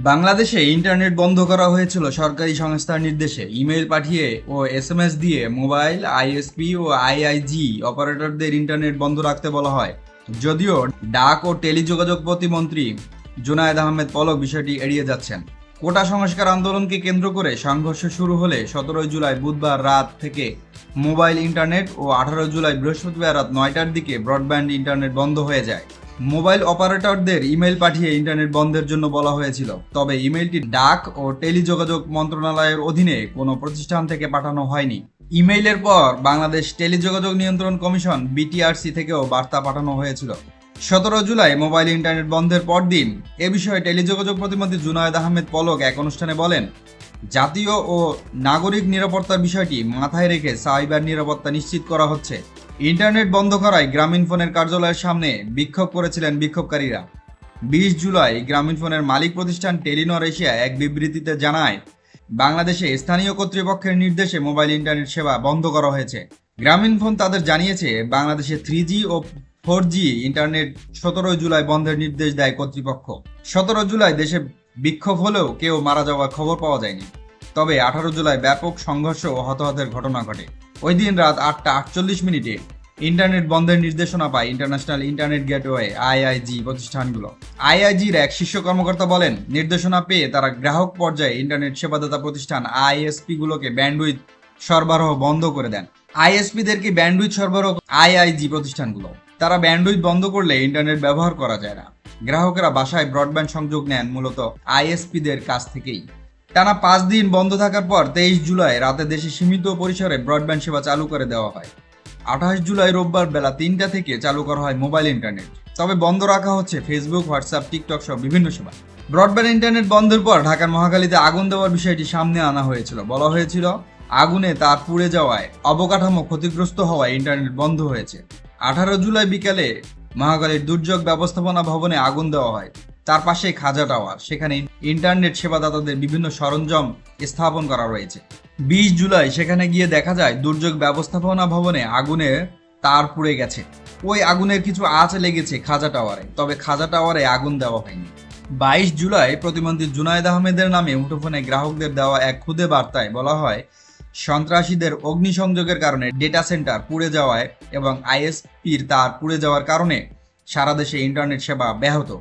বাংলাদেশে ইন্টারনেট বন্ধ করা হয়েছিল সরকারি সংস্থার নির্দেশে। ইমেইল পাঠিয়ে ও এসএমএস দিয়ে মোবাইল, আইএসপি ও আইআইজি অপারেটরদের ইন্টারনেট বন্ধ রাখতে বলা হয়। যদিও ডাক ও টেলিযোগাযোগ প্রতিমন্ত্রী জুনায়েদ আহমেদ পলক বিষয়টি এড়িয়ে যাচ্ছেন। কোটা সংস্কার আন্দোলনকে কেন্দ্র করে সংঘর্ষ শুরু হলে 17 জুলাই বুধবার রাত থেকে মোবাইল ইন্টারনেট ও 18 জুলাই বৃহস্পতিবার রাত 9টার দিকে ব্রডব্যান্ড ইন্টারনেট বন্ধ হয়ে যায়। মোবাইল অপারেটরদের ইমেইল পাঠিয়ে ইন্টারনেট বন্ধের জন্য বলা হয়েছিল, তবে ইমেইলটি ডাক ও টেলিযোগাযোগ মন্ত্রণালয়ের অধীনে কোনো প্রতিষ্ঠান থেকে পাঠানো হয়নি। ইমেইলের পর বাংলাদেশ টেলিযোগাযোগ নিয়ন্ত্রণ কমিশন বিটিআরসি থেকেও বার্তা পাঠানো হয়েছিল। 17 জুলাই মোবাইল ইন্টারনেট বন্ধের পরদিন এ বিষয়ে টেলিযোগাযোগ প্রতিমন্ত্রী জুনায়েদ আহমেদ পলক এক অনুষ্ঠানে বলেন, জাতীয় ও নাগরিক নিরাপত্তার বিষয়টি মাথায় রেখে সাইবার নিরাপত্তা নিশ্চিত করা হচ্ছে। ইন্টারনেট বন্ধ করায় গ্রামীণফোনের কার্যালয়ের সামনে বিক্ষোভ করেছিলেন বিক্ষোভকারীরা। 20 জুলাই গ্রামীণফোনের মালিক প্রতিষ্ঠান টেলিনর এশিয়া এক বিবৃতিতে জানায়, বাংলাদেশে স্থানীয় কর্তৃপক্ষের নির্দেশে মোবাইল ইন্টারনেট সেবা বন্ধ করা হয়েছে। গ্রামীণফোন তাদের জানিয়েছে, বাংলাদেশে 3G ও 4G ইন্টারনেট 17 জুলাই বন্ধের নির্দেশ দেয় কর্তৃপক্ষ। 17 জুলাই দেশে বিক্ষোভ হলেও কেউ মারা যাওয়ার খবর পাওয়া যায়নি। তবে 18 জুলাই ব্যাপক সংঘর্ষ ও হতাহতের ঘটনা ঘটে। ওই দিন রাত 8টা 48 মিনিটে ইন্টারনেট বন্ধের নির্দেশনা পায় ইন্টারন্যাশনাল ইন্টারনেট গেটওয়ে আইআইজি প্রতিষ্ঠানগুলো। আইআইজির এক শীর্ষ কর্মকর্তা বলেন, নির্দেশনা পেয়ে তারা গ্রাহক পর্যায়ে ইন্টারনেট সেবাদাতা প্রতিষ্ঠান আইএসপি গুলোকে ব্যান্ডউইথ সরবরাহ বন্ধ করে দেন। আইএসপিদেরকে ব্যান্ডউইথ সরবরাহ আইআইজি প্রতিষ্ঠানগুলো। তারা ব্যান্ডউইথ বন্ধ করলে ইন্টারনেট ব্যবহার করা যায় না। গ্রাহকেরা বাসায় ব্রডব্যান্ড সংযোগ নেন মূলত আইএসপিদের কাছ থেকেই। টানা 5 দিন বন্ধ থাকার পর 23 জুলাই রাতে দেশে সীমিত পরিসরে ব্রডব্যান্ড সেবা চালু করে দেওয়া হয়। 28 জুলাই রোববার বেলা 3টা থেকে চালু করা হয় মোবাইল ইন্টারনেট। তবে বন্ধ রাখা হচ্ছে ফেসবুক, হোয়াটসঅ্যাপ, টিকটক সহ বিভিন্ন সেবা। ব্রডব্যান্ড ইন্টারনেট বন্ধের পর ঢাকার মহাখালীতে আগুন দেওয়ার বিষয়টি সামনে আনা হয়েছিল। বলা হয়েছিল, আগুনে তার পুড়ে যাওয়ায় অবকাঠামো ক্ষতিগ্রস্ত হওয়ায় ইন্টারনেট বন্ধ হয়েছে। 18 জুলাই বিকালে মহাখালীর দুর্যোগ ব্যবস্থাপনা ভবনে আগুন দেওয়া হয়। তার পাশে খাজা টাওয়ার, সেখানে ইন্টারনেট সেবাদাতাদের বিভিন্ন সরঞ্জাম স্থাপন করা রয়েছে। 20 জুলাই সেখানে গিয়ে দেখা যায় দুর্যোগ ব্যবস্থাপনা ভবনে আগুনে তার পুড়ে গেছে। ওই আগুনের কিছু আঁচ লেগেছে খাজা টাওয়ারে, তবে খাজা টাওয়ারে আগুন দেওয়া হয়নি। 22 জুলাই প্রতিমন্ত্রী জুনায়েদ আহমেদের নামে মুঠোফোনে গ্রাহকদের দেওয়া এক খুদে বার্তায় বলা হয়, সন্ত্রাসীদের অগ্নিসংযোগের কারণে ডেটা সেন্টার পুড়ে যাওয়ায় এবং আইএসপির তার পুড়ে যাওয়ার কারণে সারা দেশে ইন্টারনেট সেবা ব্যাহত,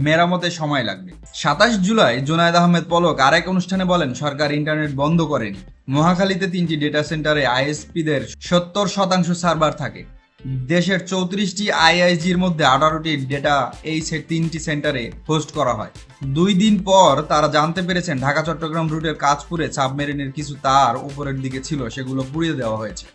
মেরামতে সময় লাগবে। 27 জুলাই জুনায়েদ আহমেদ পলক আরেক অনুষ্ঠানে বলেন, সরকার ইন্টারনেট বন্ধ করেনি। মহাখালীতে 3টি ডেটা সেন্টারে আইএসপিদের 70% সার্ভার থাকে। দেশের 34টি আইআইজির মধ্যে 18টি ডেটা এই 3টি সেন্টারে হোস্ট করা হয়। 2 দিন পর তারা জানতে পেরেছেন ঢাকা চট্টগ্রাম রুটের কাজ পুড়ে সাবমেরিনের কিছু তার উপরের দিকে ছিল, সেগুলো পুড়িয়ে দেওয়া হয়েছে।